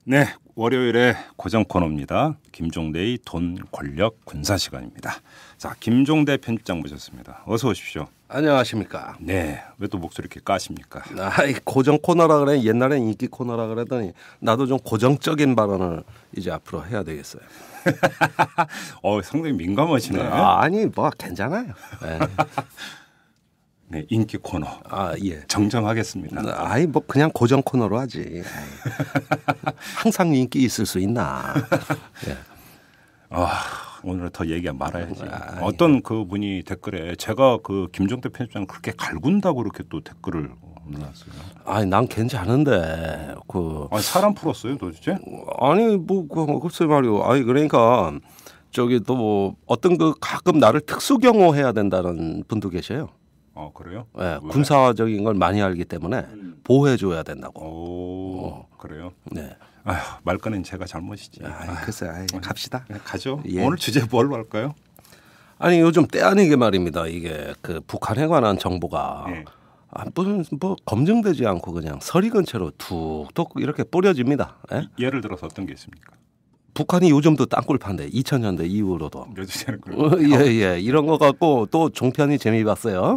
네, 월요일에 고정 코너입니다. 김종대의 돈, 권력, 군사 시간입니다. 자, 김종대 편집장 모셨습니다. 어서 오십시오. 안녕하십니까. 네, 왜 또 목소리 이렇게 까십니까? 고정 코너라 그래. 옛날엔 인기 코너라 그러더니 나도 좀 고정적인 발언을 이제 앞으로 해야 되겠어요. 상당히 민감하시네. 아니 뭐 괜찮아요. 네. 네, 인기 코너. 예. 정정하겠습니다. 뭐 그냥 고정 코너로 하지. 항상 인기 있을 수 있나. 예. 오늘 더 얘기 말아야지. 어떤 그분이 댓글에 제가 그 김종대 편집장 그렇게 갈군다고 그렇게 또 댓글을 올렸어요. 난 괜찮은데 사람 풀었어요 도대체? 글쎄 말이요. 그러니까 저기 또 어떤 가끔 나를 특수 경호해야 된다는 분도 계셔요. 그래요? 네, 군사적인 걸 많이 알기 때문에 보호해줘야 된다고. 그래요? 네. 말꺼는 제가 잘못이지. 글쎄, 갑시다. 가죠. 예. 오늘 주제 뭘로 할까요? 요즘 때 아니게 말입니다. 이게 북한에 관한 정보가 무슨 검증되지 않고 그냥 서리근처로 툭툭 이렇게 뿌려집니다. 예? 예를 들어서 어떤 게 있습니까? 북한이 요즘도 땅굴 판대 2000년대 이후로도. 예. 이런 거 갖고 또 종편이 재미 봤어요.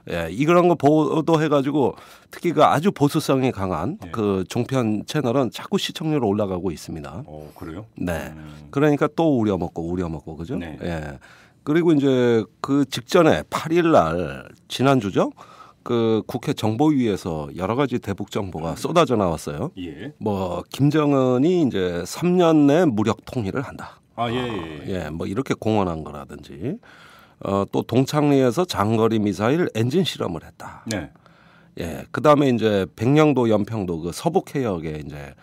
예. 이런 거 보도해가지고 특히 아주 보수성이 강한 그 종편 채널은 자꾸 시청률 올라가고 있습니다. 그래요? 네. 그러니까 또 우려먹고 그죠? 네. 예. 그리고 이제 그 직전에 8일 날 지난주죠. 국회 정보위에서 여러 가지 대북 정보가 쏟아져 나왔어요. 예. 김정은이 이제 3년 내 무력 통일을 한다. 예. 이렇게 공언한 거라든지, 또 동창리에서 장거리 미사일 엔진 실험을 했다. 네. 예. 그 다음에 이제 백령도 연평도 서북 해역에 이제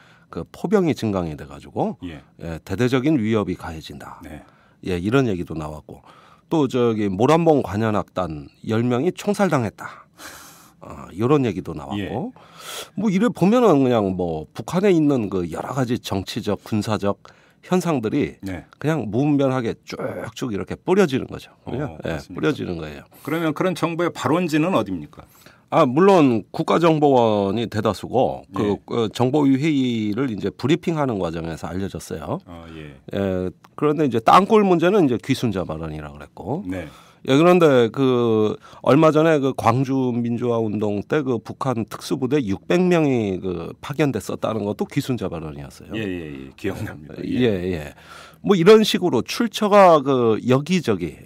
포병이 증강이 돼가지고, 대대적인 위협이 가해진다. 네. 예, 이런 얘기도 나왔고, 또 모란봉 관현악단 10명이 총살당했다. 이런 얘기도 나왔고, 이래 보면은 그냥 북한에 있는 여러 가지 정치적, 군사적 현상들이 그냥 무분별하게 쭉쭉 이렇게 뿌려지는 거죠. 뿌려지는 거예요. 그러면 그런 정보의 발원지는 어디입니까? 물론 국가정보원이 대다수고 정보위 회의를 이제 브리핑하는 과정에서 알려졌어요. 그런데 이제 땅굴 문제는 이제 귀순자 발언이라고 그랬고. 네. 그런데 얼마 전에 광주 민주화 운동 때 북한 특수부대 600명이 파견됐었다는 것도 귀순자 발언이었어요. 예. 기억납니다. 예. 이런 식으로 출처가 여기저기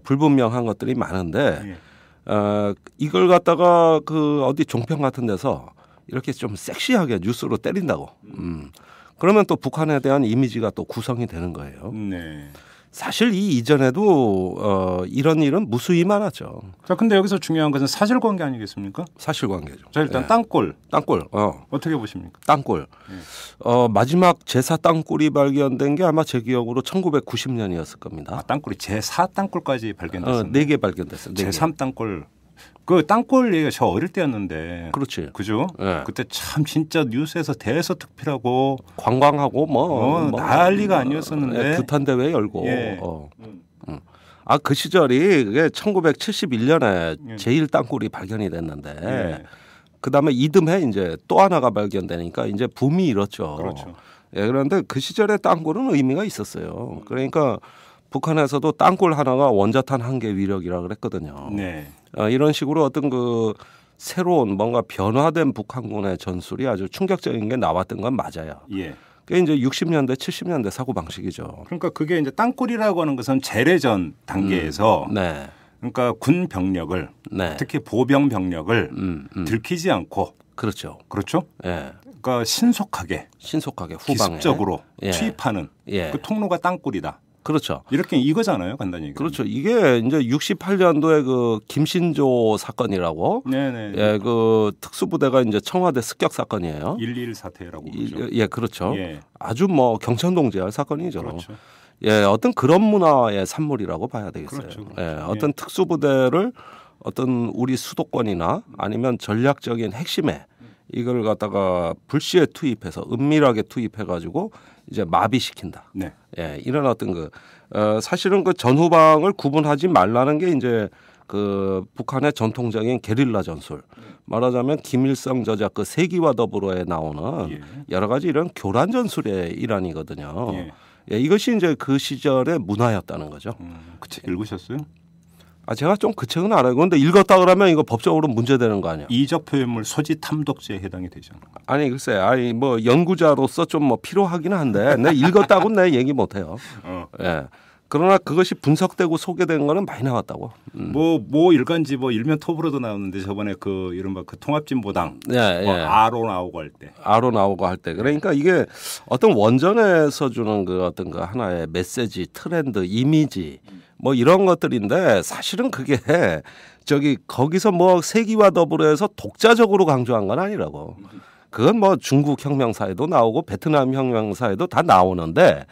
불분명한 것들이 많은데 이걸 갖다가 어디 종편 같은 데서 이렇게 좀 섹시하게 뉴스로 때린다고. 그러면 또 북한에 대한 이미지가 또 구성이 되는 거예요. 네. 사실 이전에도 이런 일은 무수히 많았죠. 자, 근데 여기서 중요한 것은 사실관계 아니겠습니까? 사실관계죠. 자, 일단 땅굴. 어떻게 보십니까? 땅굴. 마지막 제4 땅굴이 발견된 게 아마 제 기억으로 1990년이었을 겁니다. 땅굴이 제4 땅굴까지 발견됐어요. 4개 발견됐어요. 제3 땅굴. 그 땅굴 얘기가 저 어릴 때였는데. 그렇지. 그죠? 그때 참 진짜 뉴스에서 대서특필하고 관광하고 난리가 아니었었는데. 규탄 대회 열고. 그 시절이 그게 1971년에 제1 땅굴이 발견이 됐는데 그다음에 이듬해 이제 또 하나가 발견되니까 이제 붐이 일었죠. 그렇죠. 그런데 그 시절의 땅굴은 의미가 있었어요. 그러니까 북한에서도 땅굴 하나가 원자탄 한 개 위력이라 그랬거든요. 네. 이런 식으로 어떤 새로운 뭔가 변화된 북한군의 전술이 아주 충격적인 게 나왔던 건 맞아요. 그게 이제 60년대, 70년대 사고 방식이죠. 그러니까 그게 이제 땅굴이라고 하는 것은 재래전 단계에서 그러니까 군 병력을 특히 보병 병력을 들키지 않고 그렇죠. 그러니까 신속하게 후방에 기습적으로 투입하는 그 통로가 땅굴이다. 그렇죠. 이렇게 이거잖아요, 간단히. 그렇죠. 이게 이제 68년도에 김신조 사건이라고, 특수부대가 이제 청와대 습격 사건이에요. 1.1 사태라고 그러죠. 그렇죠. 아주 경천동제할 사건이죠. 그렇죠. 어떤 그런 문화의 산물이라고 봐야 되겠어요. 그렇죠. 어떤 특수부대를 어떤 우리 수도권이나 아니면 전략적인 핵심에 이걸 갖다가 불시에 투입해서 은밀하게 투입해가지고 이제 마비시킨다. 이런 어떤 사실은 전후방을 구분하지 말라는 게 이제 그 북한의 전통적인 게릴라 전술, 말하자면 김일성 저작 그 세기와 더불어에 나오는 예. 여러 가지 이런 교란 전술의 일환이거든요. 예. 예, 이것이 이제 그 시절의 문화였다는 거죠. 그 책 읽으셨어요? 제가 좀 그 책은 알아요. 그런데 읽었다 그러면 이거 법적으로 문제되는 거 아니에요? 이적 표현물 소지 탐독죄에 해당이 되죠. 아니 글쎄, 뭐 연구자로서 좀 뭐 필요하긴 한데 내 읽었다고 내 얘기 못해요. 예. 그러나 그것이 분석되고 소개된 거는 많이 나왔다고. 뭐 일간지 뭐 일면 톱으로도 나오는데 저번에 그 이른바 그 통합진보당 아로 나오고 할 때. 아로 나오고 할 때. 그러니까 이게 어떤 원전에서 주는 그 어떤 그 하나의 메시지, 트렌드, 이미지 뭐 이런 것들인데 사실은 그게 거기서 뭐 세기와 더불어서 독자적으로 강조한 건 아니라고. 그건 뭐 중국 혁명사에도 나오고 베트남 혁명사에도 다 나오는데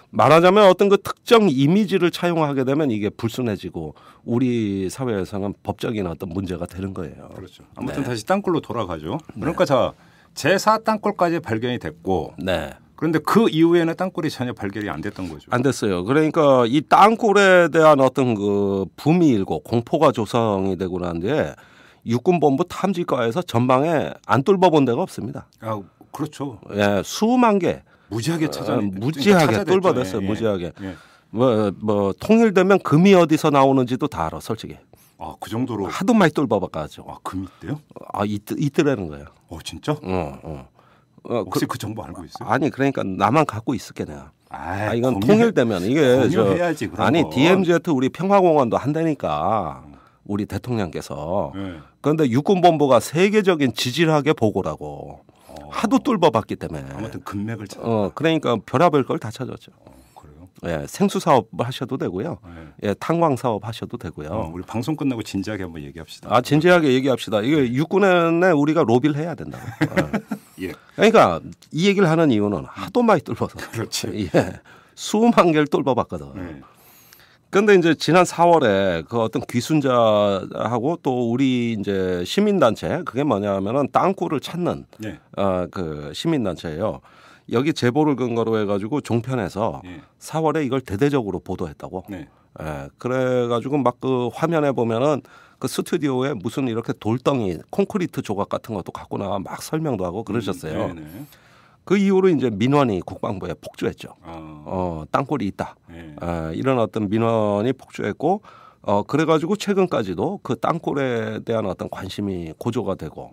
말하자면 어떤 그 특정 이미지를 차용하게 되면 이게 불순해지고 우리 사회에서는 법적인 어떤 문제가 되는 거예요. 그렇죠. 아무튼 다시 땅굴로 돌아가죠. 그러니까 자 제4 땅굴까지 발견이 됐고 그런데 그 이후에는 땅굴이 전혀 발견이 안 됐던 거죠. 안 됐어요. 그러니까 이 땅굴에 대한 어떤 그 붐이 일고 공포가 조성이 되고 난 뒤에 육군본부 탐지과에서 전방에 안 뚫어본 데가 없습니다. 그렇죠. 예, 수만 개. 무지하게 무지하게 뚫어댔어요. 무지하게. 뭐 통일되면 금이 어디서 나오는지도 다 알아, 솔직히. 그 정도로 하도 많이 뚫어봐가지고. 금이 있대요? 있더라는 거예요. 진짜? 혹시 그 정보 알고 있어요? 아니 그러니까 나만 갖고 있을게 내가. 이건 통일되면 이게 해야지. DMZ 우리 평화공원도 한다니까 우리 대통령께서. 그런데 육군본부가 세계적인 지질학의 보고라고. 하도 뚫어봤기 때문에. 아무튼 금맥을 찾아. 그러니까 별의별 걸 다 찾았죠. 그래요? 예, 생수 사업 하셔도 되고요. 예, 탄광 사업 하셔도 되고요. 우리 방송 끝나고 진지하게 한번 얘기합시다. 진지하게 얘기합시다. 이게 육군에 우리가 로비를 해야 된다고. 예. 그러니까 이 얘기를 하는 이유는 하도 많이 뚫어서. 그렇지. 예, 수만 개를 뚫어봤거든. 그런데 이제 지난 4월에 그 어떤 귀순자하고 또 우리 이제 시민단체 그게 뭐냐면은 땅굴을 찾는 그 시민단체예요. 여기 제보를 근거로 해가지고 종편에서 4월에 이걸 대대적으로 보도했다고. 그래가지고 막 그 화면에 보면은 그 스튜디오에 무슨 이렇게 돌덩이 콘크리트 조각 같은 것도 갖고 나와 막 설명도 하고 그러셨어요. 그 이후로 이제 민원이 국방부에 폭주했죠. 땅굴이 있다. 이런 어떤 민원이 폭주했고, 그래가지고 최근까지도 그 땅굴에 대한 어떤 관심이 고조가 되고,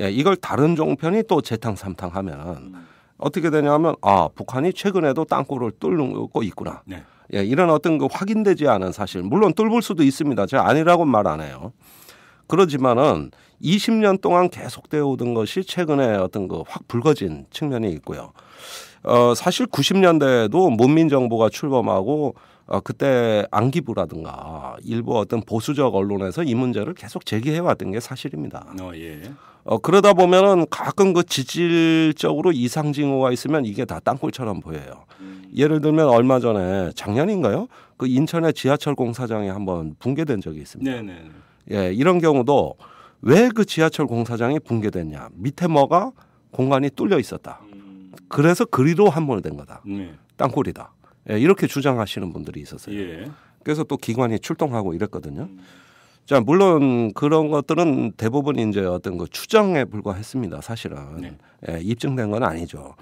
이걸 다른 종편이 또 재탕삼탕하면 어떻게 되냐면, 북한이 최근에도 땅굴을 뚫고 있구나. 이런 어떤 그 확인되지 않은 사실, 물론 뚫을 수도 있습니다. 제가 아니라고 말 안 해요. 그러지만은 20년 동안 계속되어 오던 것이 최근에 어떤 그 확 불거진 측면이 있고요. 사실 90년대에도 문민정부가 출범하고 그때 안기부라든가 일부 어떤 보수적 언론에서 이 문제를 계속 제기해왔던 게 사실입니다. 그러다 보면은 가끔 그 지질적으로 이상 징후가 있으면 이게 다 땅굴처럼 보여요. 예를 들면 얼마 전에 작년인가요? 그 인천의 지하철 공사장이 한번 붕괴된 적이 있습니다. 이런 경우도 왜 그 지하철 공사장이 붕괴됐냐? 밑에 뭐가 공간이 뚫려 있었다. 그래서 그리로 함몰된 거다. 땅굴이다. 이렇게 주장하시는 분들이 있었어요. 그래서 또 기관이 출동하고 이랬거든요. 자, 물론 그런 것들은 대부분 이제 어떤 그 추정에 불과했습니다. 사실은 입증된 건 아니죠.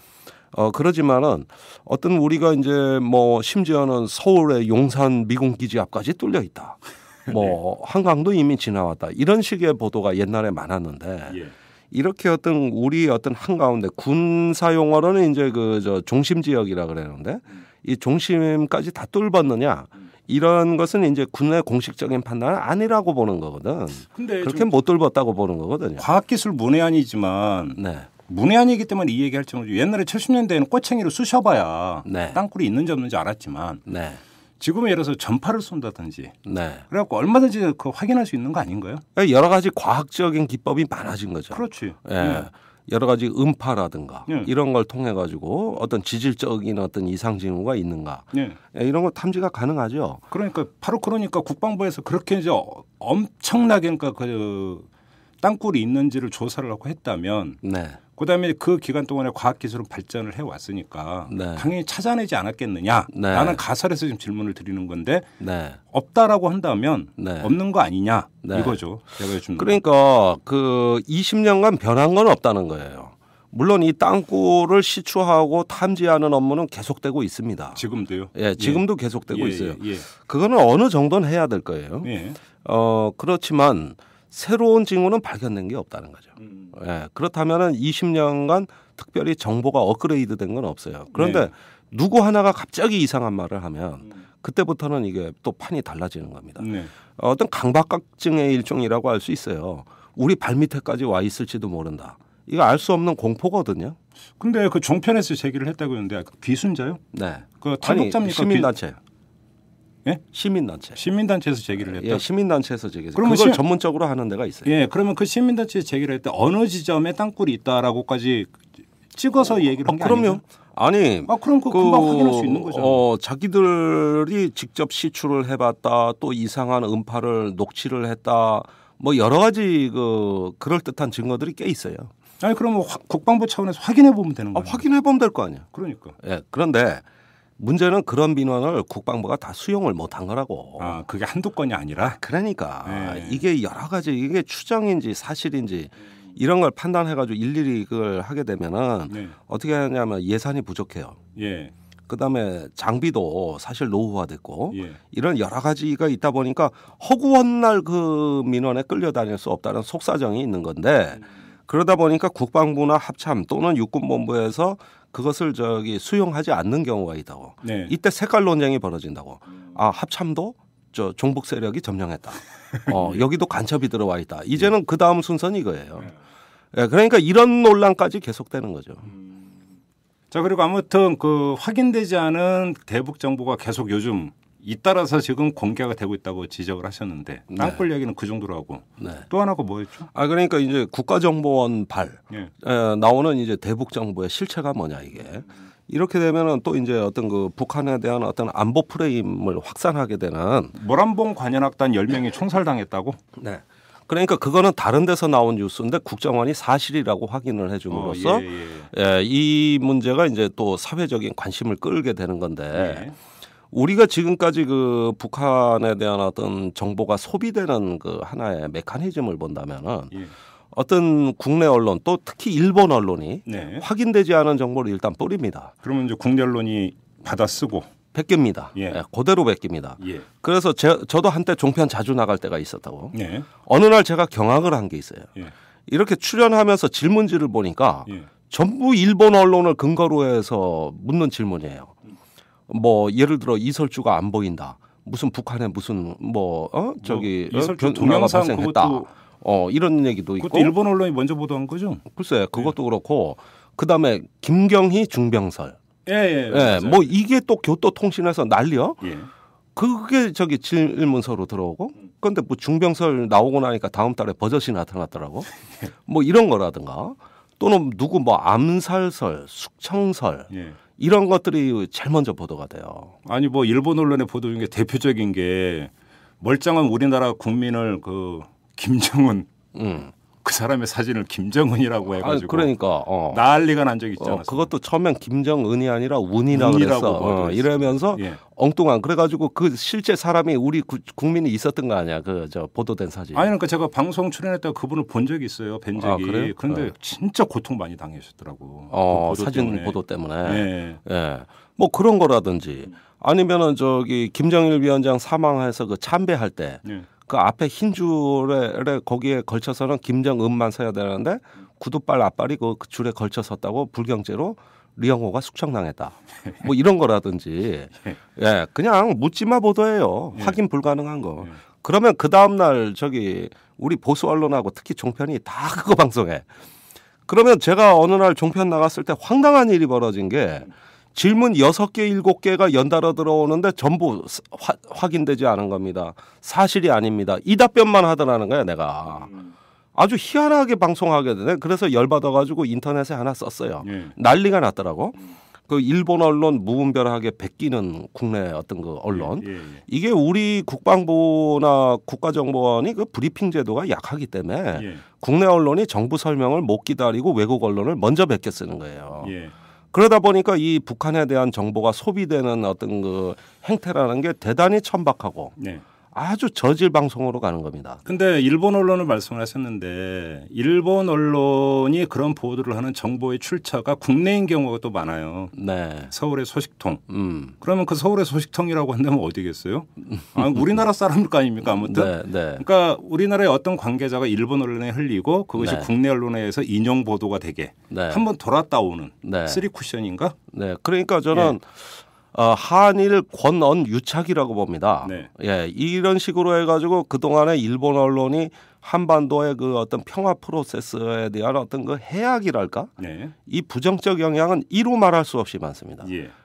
그러지만은 어떤 우리가 이제 뭐 심지어는 서울의 용산 미군 기지 앞까지 뚫려 있다. 뭐 한강도 이미 지나왔다. 이런 식의 보도가 옛날에 많았는데 이렇게 어떤 우리 어떤 한가운데 군사 용어로는 이제 그 종심 지역이라 그러는데 이 종심까지 다 뚫었느냐? 이런 것은 이제 군의 공식적인 판단은 아니라고 보는 거거든. 근데 그렇게 못 뚫었다고 보는 거거든요. 과학기술 문외한이지만 문외한이기 때문에 이 얘기할 정도죠. 옛날에 70년대에는 꼬챙이로 쑤셔봐야 땅굴이 있는지 없는지 알았지만 지금은 예를 들어서 전파를 쏜다든지 그래갖고 얼마든지 그 확인할 수 있는 거 아닌가요? 여러 가지 과학적인 기법이 많아진 거죠. 그렇지. 여러 가지 음파라든가 이런 걸 통해 가지고 어떤 지질적인 어떤 이상 징후가 있는가 이런 거 탐지가 가능하죠. 그러니까 바로 그러니까 국방부에서 그렇게 이제 엄청나게 그러니까 그 땅굴이 있는지를 조사를 하고 했다면 네. 그다음에 그 기간 동안에 과학기술은 발전을 해왔으니까 네. 당연히 찾아내지 않았겠느냐. 네. 라는 가설에서 지금 질문을 드리는 건데 네. 없다라고 한다면 네. 없는 거 아니냐 네. 이거죠. 제가 요즘 그러니까 그 20년간 변한 건 없다는 거예요. 물론 이 땅굴을 시추하고 탐지하는 업무는 계속되고 있습니다. 지금도요? 예, 지금도 예. 계속되고 있어요. 예. 그거는 어느 정도는 해야 될 거예요. 예. 그렇지만 새로운 징후는 발견된 게 없다는 거죠. 예, 그렇다면은 20년간 특별히 정보가 업그레이드된 건 없어요. 그런데 네. 누구 하나가 갑자기 이상한 말을 하면 그때부터는 이게 또 판이 달라지는 겁니다. 네. 어떤 강박증의 일종이라고 할 수 있어요. 우리 발밑에까지 와 있을지도 모른다. 이거 알 수 없는 공포거든요. 근데 그 종편에서 제기를 했다고 했는데 귀순자요? 네. 그 탈북자입니까? 시민단체. 예? 시민단체. 시민단체에서 제기를 했다. 예, 시민단체에서 제기했어요. 그러면 그걸 전문적으로 하는 데가 있어요. 예, 그러면 그 시민단체에서 제기를 했을 때 어느 지점에 땅굴이 있다라고까지 찍어서 얘기를 한 게 아니에요? 그럼요. 아니, 그럼 금방 확인할 수 있는 거죠. 자기들이 직접 시추를 해봤다, 또 이상한 음파를 녹취를 했다, 뭐 여러 가지 그럴 듯한 증거들이 꽤 있어요. 아니 그러면 국방부 차원에서 확인해 보면 되는 거예요. 확인해 보면 될 거 아니에요. 그러니까. 예, 그런데 문제는 그런 민원을 국방부가 다 수용을 못한 거라고. 아, 그게 한두 건이 아니라. 그러니까 이게 여러 가지 이게 추정인지 사실인지. 이런 걸 판단해가지고 일일이 그걸 하게 되면은 어떻게 하냐면 예산이 부족해요. 예. 그다음에 장비도 사실 노후화됐고 이런 여러 가지가 있다 보니까 허구한 날 그 민원에 끌려다닐 수 없다는 속사정이 있는 건데 그러다 보니까 국방부나 합참 또는 육군본부에서 그것을 수용하지 않는 경우가 있다고. 네. 이때 색깔 논쟁이 벌어진다고. 아, 합참도 종북 세력이 점령했다. 여기도 간첩이 들어와 있다. 이제는 그 다음 순서는 이거예요. 네, 그러니까 이런 논란까지 계속되는 거죠. 자, 그리고 아무튼 그 확인되지 않은 대북 정보가 계속 요즘 잇따라서 지금 공개가 되고 있다고 지적을 하셨는데 땅굴 얘기는 그 정도로 하고 또 하나가 뭐였죠? 그러니까 이제 국가정보원 나오는 이제 대북 정보의 실체가 뭐냐 이게. 이렇게 되면은 또 이제 어떤 그 북한에 대한 어떤 안보 프레임을 확산하게 되는 모란봉 관현악단 10명이 총살당했다고? 네. 그러니까 그거는 다른 데서 나온 뉴스인데 국정원이 사실이라고 확인을 해줌으로써 이 문제가 이제 또 사회적인 관심을 끌게 되는 건데 우리가 지금까지 그 북한에 대한 어떤 정보가 소비되는 그 하나의 메커니즘을 본다면은 어떤 국내 언론 또 특히 일본 언론이 확인되지 않은 정보를 일단 뿌립니다. 그러면 이제 국내 언론이 받아 쓰고 베낍니다. 그대로 베낍니다. 그래서 저도 한때 종편 자주 나갈 때가 있었다고. 어느 날 제가 경악을 한 게 있어요. 이렇게 출연하면서 질문지를 보니까 전부 일본 언론을 근거로 해서 묻는 질문이에요. 뭐 예를 들어 이설주가 안 보인다. 무슨 북한에 무슨 이설주 동영상 발생했다. 이런 얘기도 있고. 그것도 일본 언론이 먼저 보도한 거죠? 글쎄, 그것도 그렇고. 그다음에 김경희 중병설. 뭐 이게 또 교토통신에서 난리요. 그게 질문서로 들어오고. 그런데 뭐 중병설 나오고 나니까 다음 달에 버젓이 나타났더라고. 뭐 이런 거라든가. 또는 누구 뭐 암살설, 숙청설. 이런 것들이 제일 먼저 보도가 돼요. 아니 뭐 일본 언론의 보도 중에 대표적인 게 멀쩡한 우리나라 국민을 그 김정은 그 사람의 사진을 김정은이라고 해가지고 그러니까 난리가 난 적이 있잖아요. 그것도 처음엔 김정은이 아니라 운이라고 그랬어. 이러면서 엉뚱한 그래가지고 그 실제 사람이 우리 국민이 있었던 거 아니야? 보도된 사진. 아니 그러니까 제가 방송 출연했다가 그분을 본 적이 있어요. 뵌 적이. 그래요? 그런데 진짜 고통 많이 당하셨더라고. 그 사진 때문에. 보도 때문에. 뭐 그런 거라든지 아니면은 김정일 위원장 사망해서 그 참배할 때. 그 앞에 흰 줄에 거기에 걸쳐서는 김정은만 서야 되는데 구두발 앞발이 그 줄에 걸쳐 섰다고 불경죄로 리영호가 숙청당했다. 뭐 이런 거라든지 그냥 묻지마 보도예요. 확인 불가능한 거. 그러면 그 다음 날 우리 보수 언론하고 특히 종편이 다 그거 방송해. 그러면 제가 어느 날 종편 나갔을 때 황당한 일이 벌어진 게 질문 6개, 7개가 연달아 들어오는데 전부 확인되지 않은 겁니다. 사실이 아닙니다. 이 답변만 하더라는 거야, 내가. 아주 희한하게 방송하게 되네. 그래서 열받아가지고 인터넷에 하나 썼어요. 난리가 났더라고. 그 일본 언론 무분별하게 베끼는 국내 어떤 그 언론 이게 우리 국방부나 국가정보원이 그 브리핑 제도가 약하기 때문에 국내 언론이 정부 설명을 못 기다리고 외국 언론을 먼저 베껴 쓰는 거예요. 그러다 보니까 이 북한에 대한 정보가 소비되는 어떤 그 행태라는 게 대단히 천박하고 아주 저질 방송으로 가는 겁니다. 근데 일본 언론을 말씀을 하셨는데 일본 언론이 그런 보도를 하는 정보의 출처가 국내인 경우가 또 많아요. 네. 서울의 소식통. 그러면 그 서울의 소식통이라고 한다면 어디겠어요? 우리나라 사람일 거 아닙니까? 아무튼. 그러니까 우리나라의 어떤 관계자가 일본 언론에 흘리고 그것이 국내 언론에 의해서 인용 보도가 되게 한번 돌았다 오는 쓰리 쿠션인가? 네. 그러니까 저는 한일 권언 유착이라고 봅니다. 이런 식으로 해가지고 그동안에 일본 언론이 한반도의 그 어떤 평화 프로세스에 대한 어떤 그 해악이랄까? 이 부정적 영향은 이루 말할 수 없이 많습니다.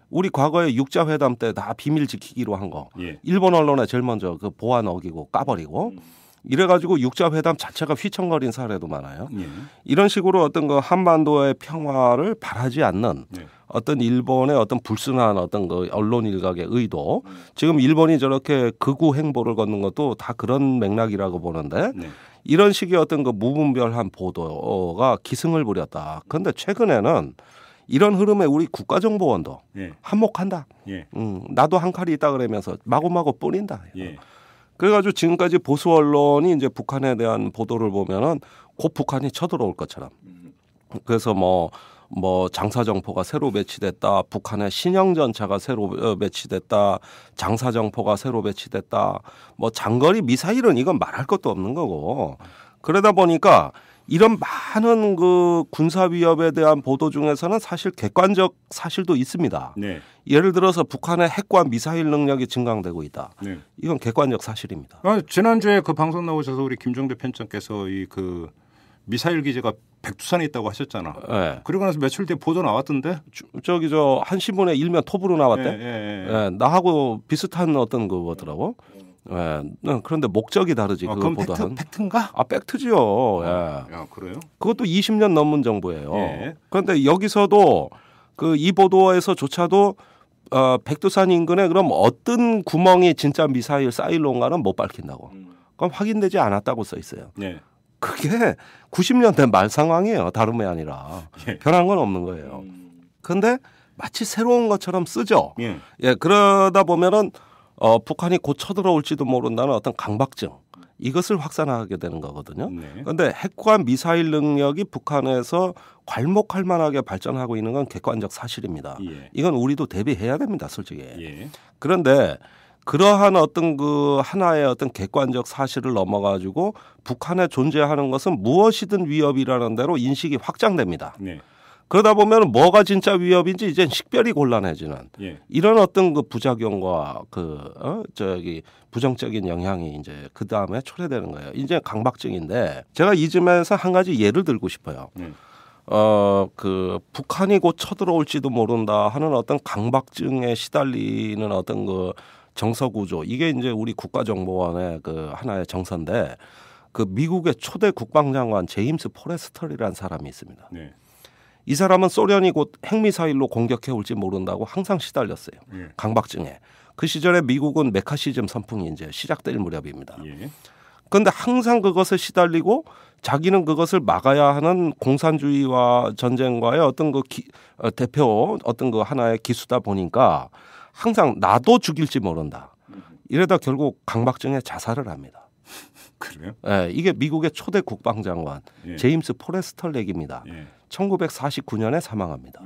우리 과거에 육자회담 때 다 비밀 지키기로 한 거 일본 언론에 제일 먼저 그 보안 어기고 까버리고 이래가지고 육자회담 자체가 휘청거린 사례도 많아요. 이런 식으로 어떤 그 한반도의 평화를 바라지 않는 어떤 일본의 어떤 불순한 어떤 그 언론 일각의 의도, 지금 일본이 저렇게 극우 행보를 걷는 것도 다 그런 맥락이라고 보는데 이런 식의 어떤 그 무분별한 보도가 기승을 부렸다. 그런데 최근에는 이런 흐름에 우리 국가정보원도 한몫한다. 나도 한 칼이 있다 그러면서 마구마구 뿌린다. 그래가지고 지금까지 보수 언론이 이제 북한에 대한 보도를 보면은 곧 북한이 쳐들어올 것처럼. 그래서 뭐 장사정포가 새로 배치됐다. 북한의 신형전차가 새로 배치됐다. 장사정포가 새로 배치됐다. 뭐 장거리 미사일은 이건 말할 것도 없는 거고. 그러다 보니까 이런 많은 그 군사 위협에 대한 보도 중에서는 사실 객관적 사실도 있습니다. 예를 들어서 북한의 핵과 미사일 능력이 증강되고 있다. 이건 객관적 사실입니다. 지난주에 그 방송 나오셔서 우리 김종대 편장께서 이 그 미사일 기지가 백두산에 있다고 하셨잖아. 그리고 나서 며칠 뒤에 보도 나왔던데? 저기 한 신문에 일면 톱으로 나왔대. 나하고 비슷한 어떤 그거더라고. 그런데 목적이 다르지. 그거 그럼 보도한. 팩트인가? 팩트지요. 야, 그래요? 그것도 20년 넘은 정보예요. 그런데 여기서도 그 이 보도에서조차도 백두산 인근에 그럼 어떤 구멍이 진짜 미사일 사일로인가는 못 밝힌다고. 그럼 확인되지 않았다고 써 있어요. 그게 90년대 말 상황이에요. 다름이 아니라. 변한 건 없는 거예요. 그런데 마치 새로운 것처럼 쓰죠. 그러다 보면은 북한이 곧 쳐들어올지도 모른다는 어떤 강박증. 이것을 확산하게 되는 거거든요. 그런데 핵과 미사일 능력이 북한에서 괄목할 만하게 발전하고 있는 건 객관적 사실입니다. 이건 우리도 대비해야 됩니다. 솔직히. 그런데 그러한 어떤 그 하나의 어떤 객관적 사실을 넘어가지고 북한에 존재하는 것은 무엇이든 위협이라는 대로 인식이 확장됩니다. 그러다 보면 뭐가 진짜 위협인지 이제 식별이 곤란해지는 이런 어떤 그 부작용과 부정적인 영향이 이제 그 다음에 초래되는 거예요. 이제 강박증인데 제가 이 점에서 한 가지 예를 들고 싶어요. 그 북한이 곧 쳐들어올지도 모른다 하는 어떤 강박증에 시달리는 어떤 그 정서 구조, 이게 이제 우리 국가정보원의 그 하나의 정서인데 그 미국의 초대 국방장관 제임스 포레스터리라는 사람이 있습니다. 이 사람은 소련이 곧 핵미사일로 공격해 올지 모른다고 항상 시달렸어요. 강박증에. 그 시절에 미국은 메카시즘 선풍이 이제 시작될 무렵입니다. 그런데 항상 그것을 시달리고 자기는 그것을 막아야 하는 공산주의와 전쟁과의 어떤 그 대표 어떤 그 하나의 기수다 보니까 항상 나도 죽일지 모른다. 이러다 결국 강박증에 자살을 합니다. 그래요? 이게 미국의 초대 국방장관 제임스 포레스터 얘기입니다. 1949년에 사망합니다.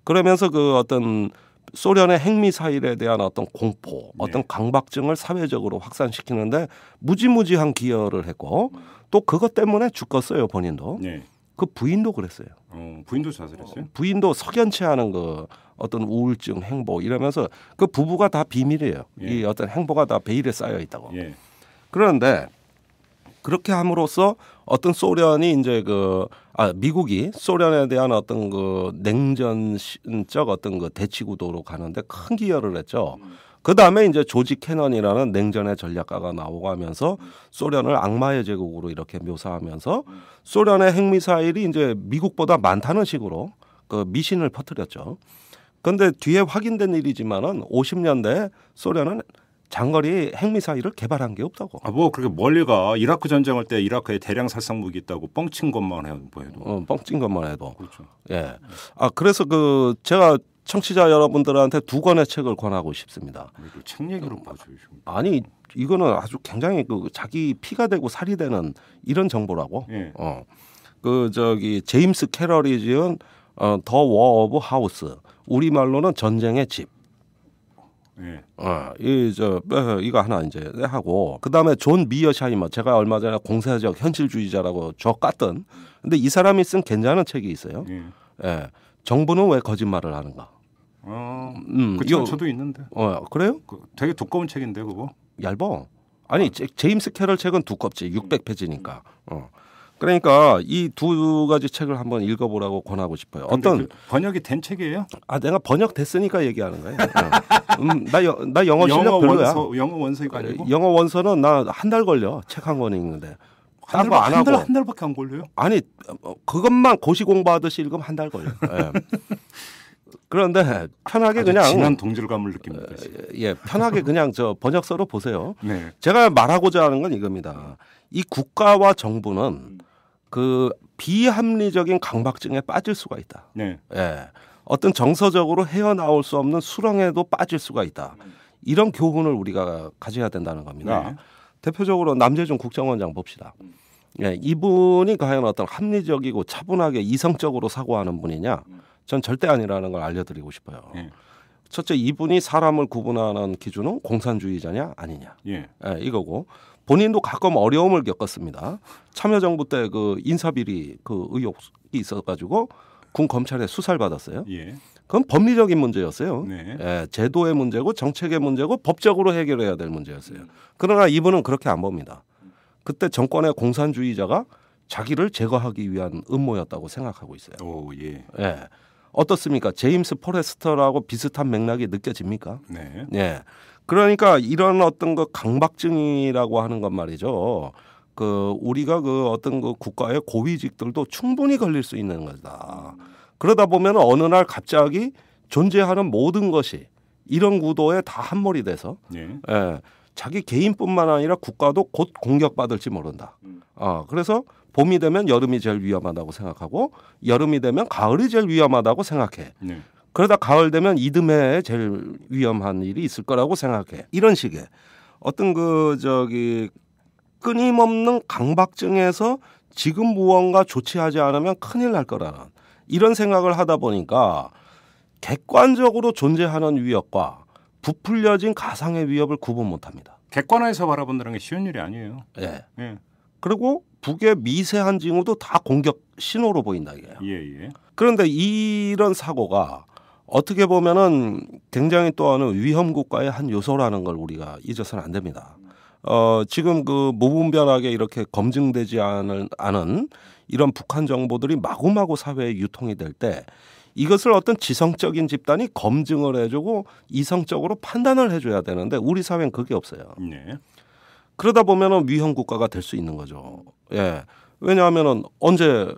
그러면서 그 어떤 소련의 핵미사일에 대한 어떤 공포, 어떤 강박증을 사회적으로 확산시키는데 무지무지한 기여를 했고 또 그것 때문에 죽었어요. 본인도. 그 부인도 그랬어요. 부인도 자살했어요? 부인도 석연치 않은 그 어떤 우울증, 행보 이러면서 그 부부가 다 비밀이에요. 이 어떤 행보가 다 베일에 쌓여 있다고. 그런데 그렇게 함으로써 어떤 소련이 이제 미국이 소련에 대한 어떤 그 냉전적 어떤 그 대치 구도로 가는데 큰 기여를 했죠. 그 다음에 이제 조지 캐넌이라는 냉전의 전략가가 나오고 하면서 소련을 악마의 제국으로 이렇게 묘사하면서 소련의 핵미사일이 이제 미국보다 많다는 식으로 그 미신을 퍼뜨렸죠. 그런데 뒤에 확인된 일이지만은 50년대 소련은 장거리 핵미사일을 개발한 게 없다고. 뭐 그렇게 멀리 가. 이라크 전쟁할 때 이라크에 대량 살상 무기 있다고 뻥친 것만 해도. 뻥친 것만 해도. 그렇죠. 예. 그래서 제가 청취자 여러분들한테 2권의 책을 권하고 싶습니다. 책 얘기로 봐주십니다. 아니 이거는 아주 굉장히 자기 피가 되고 살이 되는 이런 정보라고. 예. 제임스 캐럴이 지은 더 워 오브 하우스. 우리말로는 전쟁의 집. 예. 이거 하나 이제 하고 그다음에 존 미어샤이머 제가 얼마 전에 공세적 현실주의자라고 저 깠던 근데 이 사람이 쓴 괜찮은 책이 있어요. 예. 정부는 왜 거짓말을 하는가? 그 책 저도 있는데. 그래요? 되게 두꺼운 책인데 그거. 얇어. 아니 제임스 캐럴 책은 두껍지 600페이지니까. 그러니까 이 2가지 책을 한번 읽어보라고 권하고 싶어요. 어떤 번역이 된 책이에요? 내가 번역됐으니까 얘기하는 거예요. 나 영어 실력 별로야. 영어 원서가 아니고? 영어 원서는 나 한 달 걸려. 책 한 권 읽는데. 한 달밖에 안 걸려요? 아니 그것만 고시 공부하듯이 읽으면 한 달 걸려. 예. 그런데 편하게 그냥 진한 동질감을 느낍니다. 편하게 그냥 번역서로 보세요. 네. 제가 말하고자 하는 건 이겁니다. 이 국가와 정부는 비합리적인 강박증에 빠질 수가 있다. 네. 예. 어떤 정서적으로 헤어나올 수 없는 수렁에도 빠질 수가 있다. 이런 교훈을 우리가 가져야 된다는 겁니다. 네. 대표적으로 남재준 국정원장 봅시다. 예, 이분이 과연 어떤 합리적이고 차분하게 이성적으로 사고하는 분이냐? 전 절대 아니라는 걸 알려드리고 싶어요. 예. 첫째, 이분이 사람을 구분하는 기준은 공산주의자냐 아니냐. 예. 이거고 본인도 가끔 어려움을 겪었습니다. 참여정부 때 인사비리 의혹이 있어가지고 군 검찰에 수사를 받았어요. 예. 그건 법리적인 문제였어요. 네. 제도의 문제고 정책의 문제고 법적으로 해결해야 될 문제였어요. 그러나 이분은 그렇게 안 봅니다. 그때 정권의 공산주의자가 자기를 제거하기 위한 음모였다고 생각하고 있어요. 오, 예. 예. 어떻습니까? 제임스 포레스터라고 비슷한 맥락이 느껴집니까? 네. 예. 그러니까 이런 어떤 강박증이라고 하는 것 말이죠. 우리가 어떤 국가의 고위직들도 충분히 걸릴 수 있는 거다. 그러다 보면 어느 날 갑자기 존재하는 모든 것이 이런 구도에 다 한몰이 돼서 자기 개인뿐만 아니라 국가도 곧 공격받을지 모른다. 그래서 봄이 되면 여름이 제일 위험하다고 생각하고 여름이 되면 가을이 제일 위험하다고 생각해. 네. 그러다 가을 되면 이듬해에 제일 위험한 일이 있을 거라고 생각해. 이런 식의 어떤 끊임없는 강박증에서 지금 무언가 조치하지 않으면 큰일 날 거라는 이런 생각을 하다 보니까 객관적으로 존재하는 위협과 부풀려진 가상의 위협을 구분 못합니다. 객관화해서 바라본다는 게 쉬운 일이 아니에요. 예. 그리고 북의 미세한 징후도 다 공격 신호로 보인다 이게요. 예. 그런데 이런 사고가 어떻게 보면은 굉장히 또 하는 위험 국가의 한 요소라는 걸 우리가 잊어서는 안 됩니다. 지금 무분별하게 이렇게 검증되지 않은 이런 북한 정보들이 마구마구 사회에 유통이 될 때 이것을 어떤 지성적인 집단이 검증을 해주고 이성적으로 판단을 해줘야 되는데 우리 사회는 그게 없어요. 네. 그러다 보면은 위험 국가가 될 수 있는 거죠. 예. 왜냐하면은 언제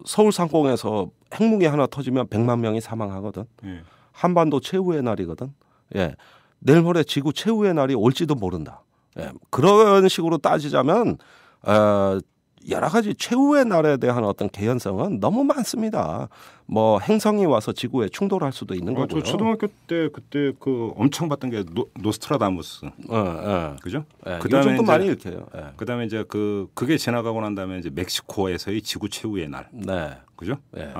서울 상공에서 핵무기 하나 터지면 100만 명이 사망하거든. 한반도 최후의 날이거든. 예. 내일 모레 지구 최후의 날이 올지도 모른다. 예. 그런 식으로 따지자면 여러 가지 최후의 날에 대한 어떤 개연성은 너무 많습니다. 행성이 와서 지구에 충돌할 수도 있는 거고요. 저 초등학교 때 그때 엄청 봤던 게 노스트라다무스. 그죠? 요즘도 많이 읽혀요. 그다음에 이제 그게 지나가고 난 다음에 이제 멕시코에서의 지구 최후의 날. 네. 그죠?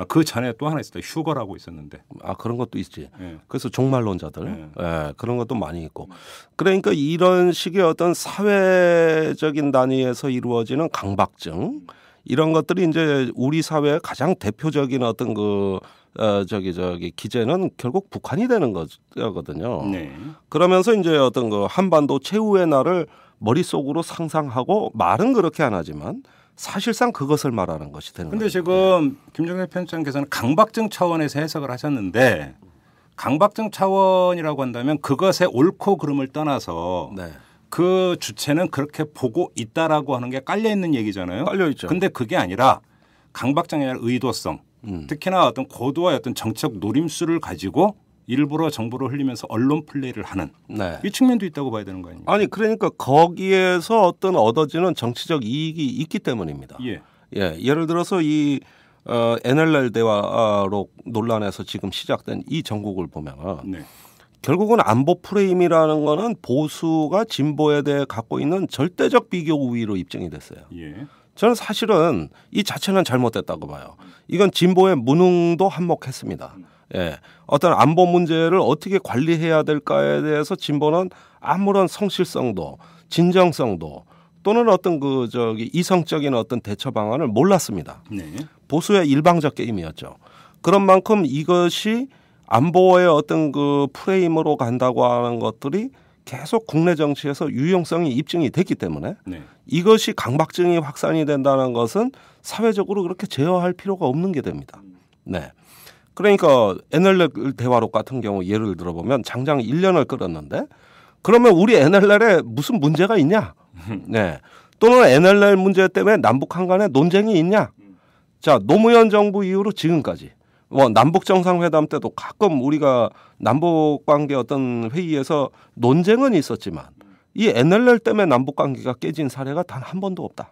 그 전에 또 하나 있었다. 휴거라고 있었는데. 그런 것도 있지. 그래서 종말론자들. 그런 것도 많이 있고. 그러니까 이런 식의 어떤 사회적인 단위에서 이루어지는 강박증 이런 것들이 이제 우리 사회의 가장 대표적인 어떤 기제는 결국 북한이 되는 거거든요. 네. 그러면서 이제 어떤 한반도 최후의 날을 머릿속으로 상상하고 말은 그렇게 안 하지만 사실상 그것을 말하는 것이 되는 거죠. 그런데 지금 김정일 편집장께서는 강박증 차원에서 해석을 하셨는데 강박증 차원이라고 한다면 그것의 옳고 그름을 떠나서 그 주체는 그렇게 보고 있다라고 하는 게 깔려 있는 얘기잖아요. 깔려 있죠. 근데 그게 아니라 강박증이 아니라 의도성. 특히나 어떤 고도와 어떤 정책 노림수를 가지고 일부러 정보를 흘리면서 언론 플레이를 하는 네. 이 측면도 있다고 봐야 되는 거 아닙니까? 아니 그러니까 거기에서 어떤 얻어지는 정치적 이익이 있기 때문입니다. 예. 예, 예를 들어서 이 NLL 대화로 논란에서 지금 시작된 이 정국을 보면 네. 결국은 안보 프레임이라는 거는 보수가 진보에 대해 갖고 있는 절대적 비교 우위로 입증이 됐어요. 예. 저는 사실은 이 자체는 잘못됐다고 봐요. 이건 진보의 무능도 한몫했습니다. 예, 어떤 안보 문제를 어떻게 관리해야 될까에 대해서 진보는 아무런 성실성도 진정성도 또는 어떤 이성적인 어떤 대처 방안을 몰랐습니다. 네. 보수의 일방적 게임이었죠. 그런 만큼 이것이 안보의 어떤 그 프레임으로 간다고 하는 것들이 계속 국내 정치에서 유용성이 입증이 됐기 때문에 네. 이것이 강박증이 확산이 된다는 것은 사회적으로 그렇게 제어할 필요가 없는 게 됩니다. 네. 그러니까 NLL 대화록 같은 경우 예를 들어보면 장장 1년을 끌었는데 그러면 우리 NLL에 무슨 문제가 있냐? 네. 또는 NLL 문제 때문에 남북한 간에 논쟁이 있냐? 자, 노무현 정부 이후로 지금까지 남북 정상회담 때도 가끔 우리가 남북 관계 어떤 회의에서 논쟁은 있었지만 이 NLL 때문에 남북 관계가 깨진 사례가 단 한 번도 없다.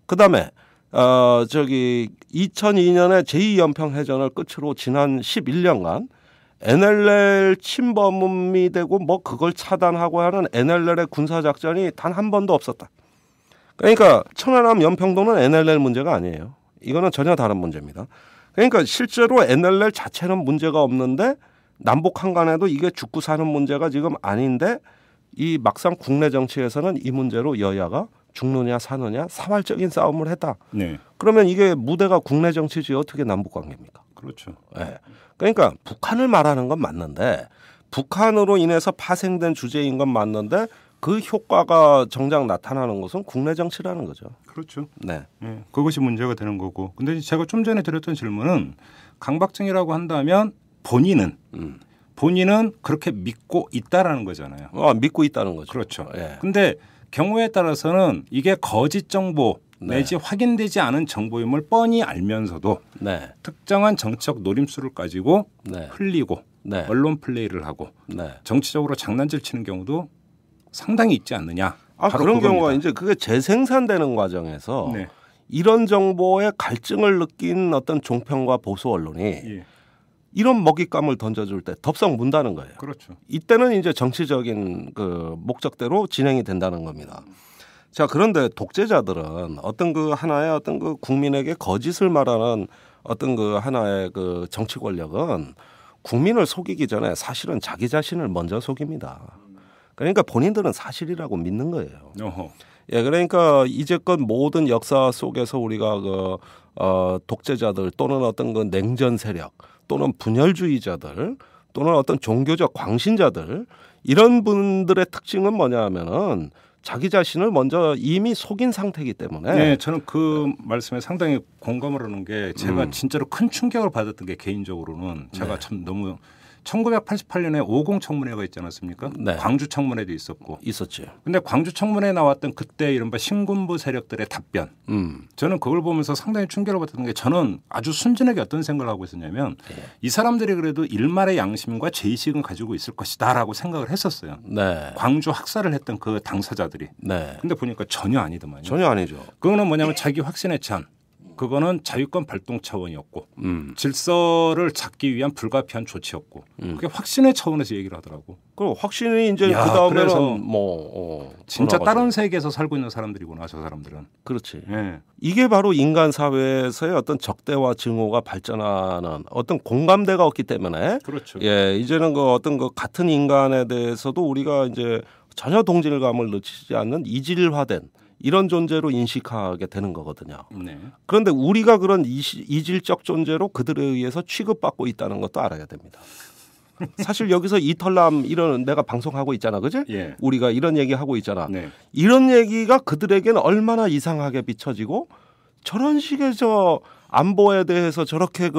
그다음에 2002년에 제2연평해전을 끝으로 지난 11년간 NLL 침범이 되고 그걸 차단하고 하는 NLL의 군사작전이 단 한 번도 없었다. 그러니까 천안함 연평도는 NLL 문제가 아니에요. 이거는 전혀 다른 문제입니다. 그러니까 실제로 NLL 자체는 문제가 없는데 남북 한간에도 이게 죽고 사는 문제가 지금 아닌데 이 막상 국내 정치에서는 이 문제로 여야가 죽느냐 사느냐 사활적인 싸움을 했다. 네. 그러면 이게 무대가 국내 정치지 어떻게 남북 관계입니까? 그렇죠. 네. 그러니까 북한을 말하는 건 맞는데 북한으로 인해서 파생된 주제인 건 맞는데 그 효과가 정작 나타나는 것은 국내 정치라는 거죠. 그렇죠. 네. 네. 그것이 문제가 되는 거고. 근데 제가 좀 전에 드렸던 질문은 강박증이라고 한다면 본인은 그렇게 믿고 있다라는 거잖아요. 믿고 있다는 거죠. 그렇죠. 예. 근데 경우에 따라서는 이게 거짓 정보 내지 확인되지 않은 정보임을 뻔히 알면서도 특정한 정치적 노림수를 가지고 흘리고 언론 플레이를 하고 정치적으로 장난질 치는 경우도 상당히 있지 않느냐. 그런 경우가 이제 그게 재생산되는 과정에서 이런 정보에 갈증을 느낀 어떤 종편과 보수 언론이 이런 먹잇감을 던져줄 때 덥석 문다는 거예요. 그렇죠. 이때는 이제 정치적인 그 목적대로 진행이 된다는 겁니다. 자, 그런데 독재자들은 어떤 그 하나의 어떤 그 국민에게 거짓을 말하는 어떤 그 하나의 그 정치 권력은 국민을 속이기 전에 사실은 자기 자신을 먼저 속입니다. 그러니까 본인들은 사실이라고 믿는 거예요. 예, 그러니까 이제껏 모든 역사 속에서 우리가 독재자들 또는 어떤 그 냉전 세력 또는 분열주의자들 또는 어떤 종교적 광신자들 이런 분들의 특징은 뭐냐 하면은 자기 자신을 먼저 이미 속인 상태이기 때문에 네, 저는 그 말씀에 상당히 공감을 하는 게 제가 진짜로 큰 충격을 받았던 게 개인적으로는 제가 참 너무 1988년에 50 청문회가 있지 않았습니까? 광주 청문회도 있었죠. 근데 광주 청문회에 나왔던 그때 이른바 신군부 세력들의 답변. 저는 그걸 보면서 상당히 충격을 받았던 게 저는 아주 순진하게 어떤 생각을 하고 있었냐면 이 사람들이 그래도 일말의 양심과 죄의식은 가지고 있을 것이다라고 생각을 했었어요. 광주 학살을 했던 그 당사자들이. 근데 보니까 전혀 아니더만요. 전혀 아니죠. 그거는 뭐냐면 자기 확신에 찬 그거는 자유권 발동 차원이었고 질서를 잡기 위한 불가피한 조치였고 그게 확신의 차원에서 얘기를 하더라고. 그 확신이 이제 그 다음에는 진짜 다른 세계에서 살고 있는 사람들이구나 저 사람들은. 그렇지. 예. 이게 바로 인간 사회에서의 어떤 적대와 증오가 발전하는 어떤 공감대가 없기 때문에. 그렇죠. 예, 이제는 그 어떤 그 같은 인간에 대해서도 우리가 이제 전혀 동질감을 느끼지 않는 이질화된. 이런 존재로 인식하게 되는 거거든요. 그런데 우리가 그런 이질적 존재로 그들에 의해서 취급받고 있다는 것도 알아야 됩니다. 사실 여기서 이털남 이런 내가 방송하고 있잖아. 그지? 우리가 이런 얘기하고 있잖아. 이런 얘기가 그들에게는 얼마나 이상하게 비춰지고 저런 식의 안보에 대해서 저렇게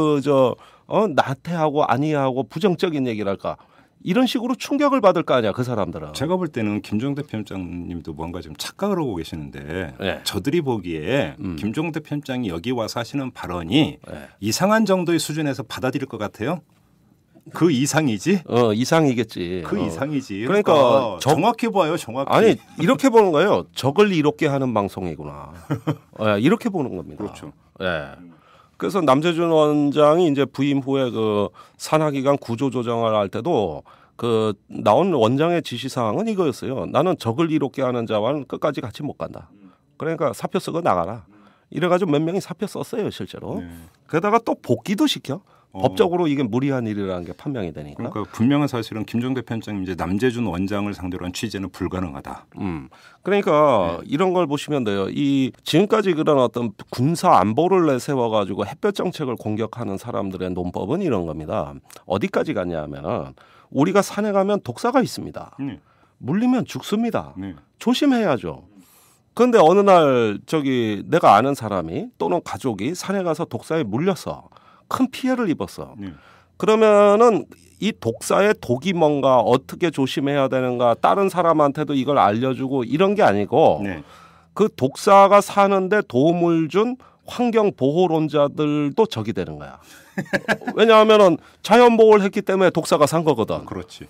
나태하고 아니하고 부정적인 얘기랄까. 이런 식으로 충격을 받을 거 아니야 그 사람들은. 제가 볼 때는 김종대 편장님도 뭔가 좀 착각을 하고 계시는데 네. 저들이 보기에 김종대 편장이 여기 와서 하시는 발언이 네. 이상한 정도의 수준에서 받아들일 것 같아요. 그 이상이지? 이상이겠지. 그 이상이지. 그러니까 정확히 봐요, 정확히. 아니 이렇게 보는 거예요. 적을 이롭게 하는 방송이구나. 이렇게 보는 겁니다. 그렇죠. 예. 그래서 남재준 원장이 이제 부임 후에 그 산하기관 구조 조정을 할 때도 그 나온 원장의 지시 사항은 이거였어요. 나는 적을 이롭게 하는 자와는 끝까지 같이 못 간다. 그러니까 사표 쓰고 나가라. 이래가지고 몇 명이 사표 썼어요, 실제로. 네. 게다가 또 복귀도 시켜. 법적으로 이게 무리한 일이라는 게 판명이 되니까. 그러니까 분명한 사실은 김종대 편장님 이제 남재준 원장을 상대로 한 취재는 불가능하다. 그러니까 네. 이런 걸 보시면 돼요. 이 지금까지 그런 어떤 군사 안보를 내세워가지고 햇볕 정책을 공격하는 사람들의 논법은 이런 겁니다. 어디까지 갔냐면은 우리가 산에 가면 독사가 있습니다. 물리면 죽습니다. 조심해야죠. 그런데 어느 날 내가 아는 사람이 또는 가족이 산에 가서 독사에 물려서 큰 피해를 입었어. 그러면은 이 독사의 독이 뭔가 어떻게 조심해야 되는가 다른 사람한테도 이걸 알려주고 이런 게 아니고 네. 그 독사가 사는데 도움을 준 환경보호론자들도 적이 되는 거야. 왜냐하면은 자연보호를 했기 때문에 독사가 산 거거든. 그렇지.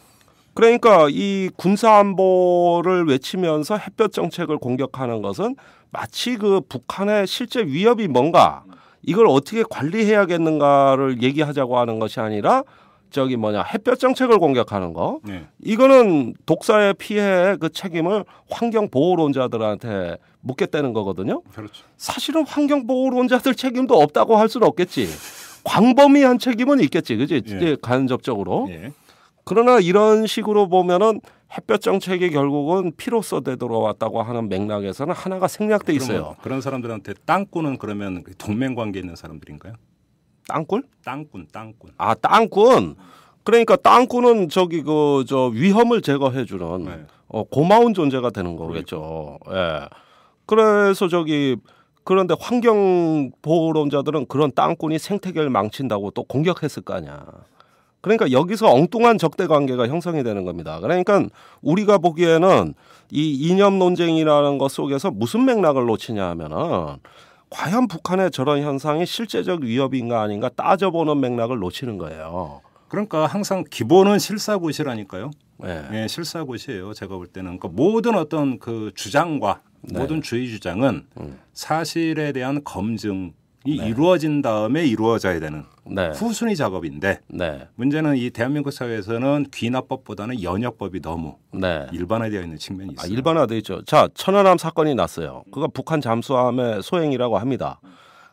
그러니까 이 군사안보를 외치면서 햇볕 정책을 공격하는 것은 마치 그 북한의 실제 위협이 뭔가 이걸 어떻게 관리해야겠는가를 얘기하자고 하는 것이 아니라 햇볕 정책을 공격하는 거. 네. 이거는 독사의 피해의 그 책임을 환경보호론자들한테 묻겠다는 거거든요. 그렇죠. 사실은 환경보호론자들 책임도 없다고 할 수는 없겠지. 광범위한 책임은 있겠지, 그지? 예. 간접적으로. 예. 그러나 이런 식으로 보면은 햇볕 정책이 결국은 피로써 되돌아왔다고 하는 맥락에서는 하나가 생략돼 있어요. 그런 사람들한테 땅꾼은 그러면 동맹 관계에 있는 사람들인가요? 땅굴? 땅꾼. 아, 땅꾼. 그러니까 땅꾼은 위험을 제거해 주는 네. 고마운 존재가 되는 거겠죠. 예. 그래서 그런데 환경보호론자들은 그런 땅꾼이 생태계를 망친다고 또 공격했을 거 아니야. 그러니까 여기서 엉뚱한 적대 관계가 형성이 되는 겁니다. 그러니까 우리가 보기에는 이 이념 논쟁이라는 것 속에서 무슨 맥락을 놓치냐 하면은 과연 북한의 저런 현상이 실제적 위협인가 아닌가 따져보는 맥락을 놓치는 거예요. 그러니까 항상 기본은 실사고시라니까요. 네. 네, 실사고시예요. 제가 볼 때는 그러니까 모든 어떤 그 주장과 네. 모든 주의 주장은 사실에 대한 검증이 네. 이루어진 다음에 이루어져야 되는 네. 후순위 작업인데 네. 문제는 이 대한민국 사회에서는 귀납법보다는 연역법이 너무 네. 일반화되어 있는 측면이 있어요. 일반화되어 있죠. 자, 천안함 사건이 났어요. 그거 북한 잠수함의 소행이라고 합니다.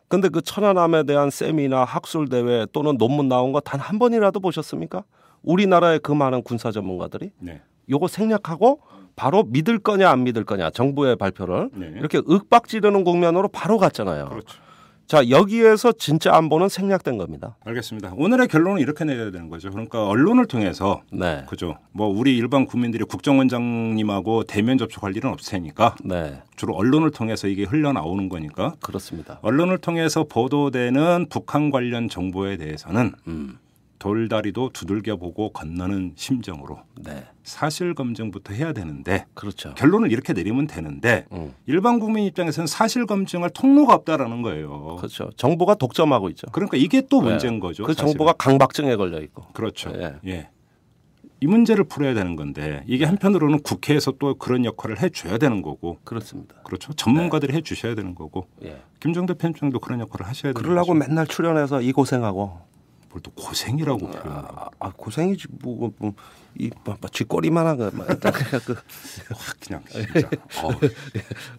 근데 그 천안함에 대한 세미나 학술 대회 또는 논문 나온 거 단 한 번이라도 보셨습니까? 우리나라의 그 많은 군사 전문가들이 네. 요거 생략하고 바로 믿을 거냐 안 믿을 거냐 정부의 발표를 네. 이렇게 윽박지르는 국면으로 바로 갔잖아요. 그렇죠. 자, 여기에서 진짜 안보는 생략된 겁니다. 알겠습니다. 오늘의 결론은 이렇게 내려야 되는 거죠. 그러니까 언론을 통해서 네. 그죠. 우리 일반 국민들이 국정원장님하고 대면 접촉할 일은 없을 테니까 네. 주로 언론을 통해서 이게 흘러나오는 거니까. 그렇습니다. 언론을 통해서 보도되는 북한 관련 정보에 대해서는 돌다리도 두들겨 보고 건너는 심정으로 네. 사실 검증부터 해야 되는데 그렇죠. 결론을 이렇게 내리면 되는데 일반 국민 입장에서는 사실 검증할 통로가 없다라는 거예요. 그렇죠. 정보가 독점하고 있죠. 그러니까 이게 또 문제인 거죠. 그 사실은. 정보가 강박증에 걸려 있고. 그렇죠. 예. 이 문제를 풀어야 되는 건데 이게 한편으로는 국회에서 또 그런 역할을 해줘야 되는 거고. 그렇습니다. 그렇죠. 전문가들이 해주셔야 되는 거고. 예. 김종대 편장도 그런 역할을 하셔야 되는 거죠. 그러려고 맨날 출연해서 이 고생하고. 뭘 또 고생이라고 고생이지 이 쥐꼬리만한 거 그냥 진짜.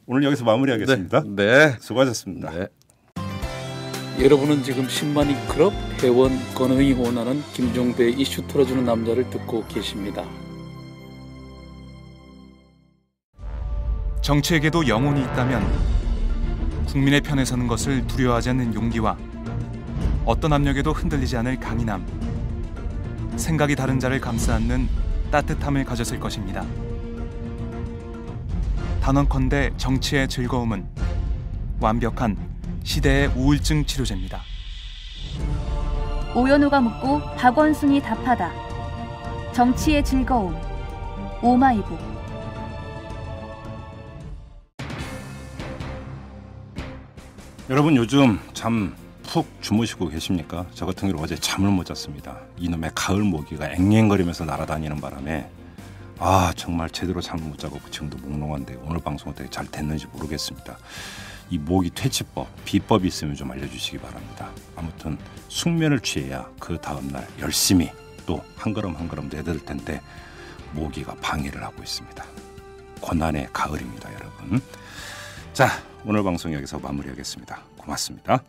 오늘 여기서 마무리하겠습니다. 네. 수고하셨습니다. 네. 여러분은 지금 10만인 클럽 회원 건의이 원하는 김종대 이슈 틀어주는 남자를 듣고 계십니다. 정치에게도 영혼이 있다면 국민의 편에 서는 것을 두려워하지 않는 용기와 어떤 압력에도 흔들리지 않을 강인함, 생각이 다른 자를 감싸 안는 따뜻함을 가졌을 것입니다. 단언컨대 정치의 즐거움은 완벽한 시대의 우울증 치료제입니다. 오연우가 묻고 박원순이 답하다. 정치의 즐거움 오마이북. 여러분 요즘 잠 푹 주무시고 계십니까? 저 같은 경우 어제 잠을 못 잤습니다. 이놈의 가을 모기가 앵앵거리면서 날아다니는 바람에 정말 제대로 잠을 못 자고 지금도 몽롱한데 오늘 방송 어떻게 잘 됐는지 모르겠습니다. 이 모기 퇴치법, 비법이 있으면 좀 알려주시기 바랍니다. 아무튼 숙면을 취해야 그 다음날 열심히 또 한 걸음 한 걸음 내들 텐데 모기가 방해를 하고 있습니다. 고난의 가을입니다, 여러분. 자, 오늘 방송 여기서 마무리하겠습니다. 고맙습니다.